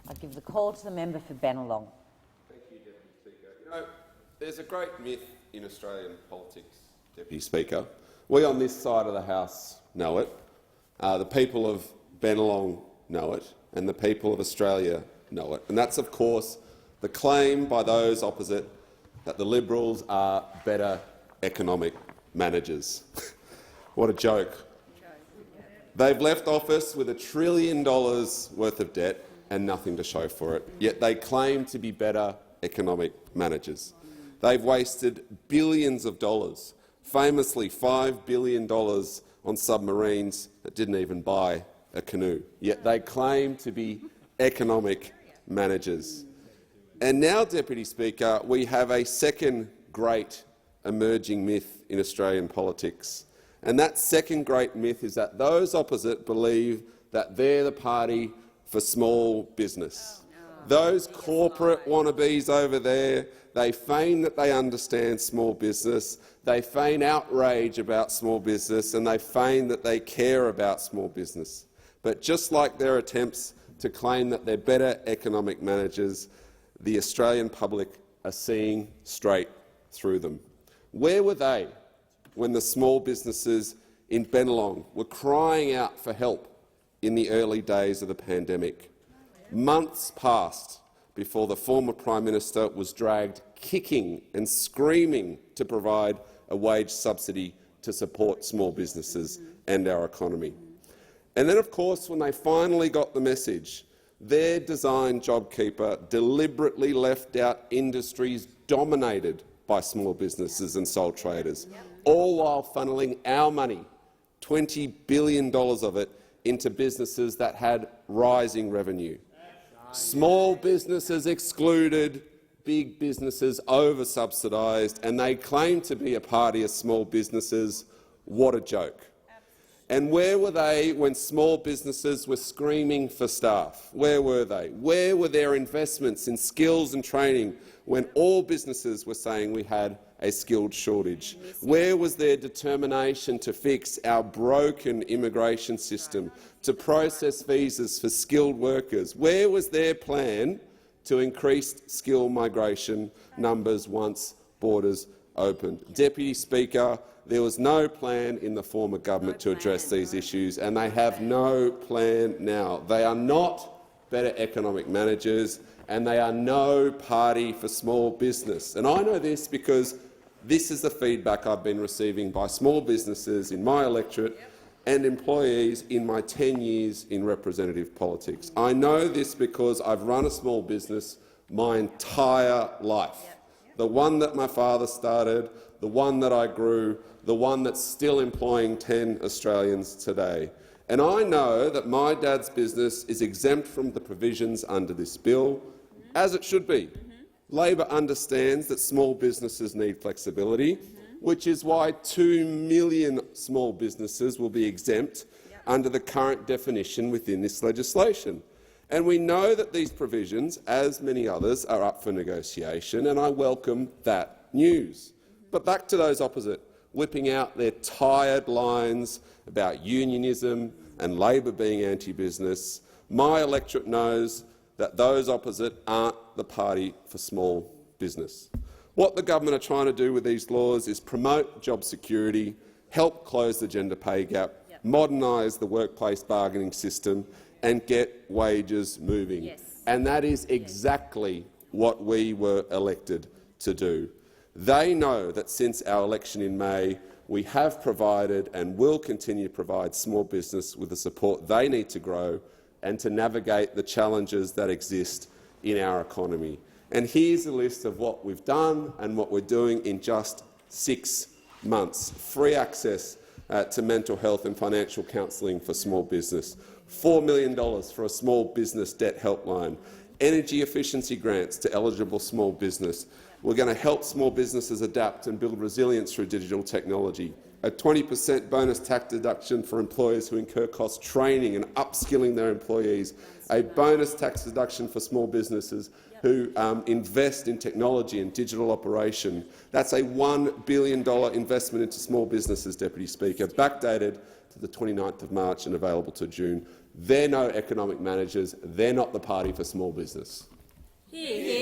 I give the call to the member for Bennelong. Thank you, Deputy Speaker. You know, there's a great myth in Australian politics, Deputy Speaker. We on this side of the House know it, the people of Bennelong know it, and the people of Australia know it. And that's, of course, the claim by those opposite that the Liberals are better economic managers. What a joke. They've left office with $1 trillion worth of debt and nothing to show for it, yet they claim to be better economic managers. They've wasted billions of dollars, famously $5 billion on submarines that didn't even buy a canoe, yet they claim to be economic managers. And now, Deputy Speaker, we have a second great emerging myth in Australian politics. And that second great myth is that those opposite believe that they're the party for small business. Those corporate wannabes over there, they feign that they understand small business, they feign outrage about small business, and they feign that they care about small business. But just like their attempts to claim that they're better economic managers, the Australian public are seeing straight through them. Where were they when the small businesses in Bennelong were crying out for help in the early days of the pandemic? Months passed before the former Prime Minister was dragged kicking and screaming to provide a wage subsidy to support small businesses and our economy. And then, of course, when they finally got the message, their design JobKeeper deliberately left out industries dominated by small businesses and sole traders, all while funnelling our money, $20 billion of it, into businesses that had rising revenue. Small businesses excluded, big businesses over-subsidised, and they claim to be a party of small businesses. What a joke. And where were they when small businesses were screaming for staff? Where were they? Where were their investments in skills and training when all businesses were saying we had a skilled shortage? Where was their determination to fix our broken immigration system, to process visas for skilled workers? Where was their plan to increase skill migration numbers once borders opened? Deputy Speaker, there was no plan in the former government to address these issues, and they have no plan now. They are not better economic managers, and they are no party for small business. And I know this because this is the feedback I've been receiving by small businesses in my electorate and employees in my 10 years in representative politics. I know this because I've run a small business my entire life, the one that my father started, the one that I grew, the one that's still employing 10 Australians today. And I know that my dad's business is exempt from the provisions under this bill, as it should be. Labor understands that small businesses need flexibility, which is why 2 million small businesses will be exempt under the current definition within this legislation. And we know that these provisions, as many others, are up for negotiation, and I welcome that news. But back to those opposite, whipping out their tired lines about unionism and Labor being anti-business. My electorate knows that those opposite aren't the party for small business. What the government are trying to do with these laws is promote job security, help close the gender pay gap, modernise the workplace bargaining system and get wages moving. And that is exactly what we were elected to do. They know that since our election in May, we have provided and will continue to provide small business with the support they need to grow and to navigate the challenges that exist in our economy. And here's a list of what we've done and what we're doing in just 6 months. Free access to mental health and financial counselling for small business, $4 million for a small business debt helpline, energy efficiency grants to eligible small business. We're going to help small businesses adapt and build resilience through digital technology, a 20% bonus tax deduction for employers who incur costs training and upskilling their employees, a bonus tax deduction for small businesses who invest in technology and digital operation. That's a $1 billion investment into small businesses, Deputy Speaker, backdated to the 29th of March and available to June They're no economic managers. They're not the party for small business. Hear, hear.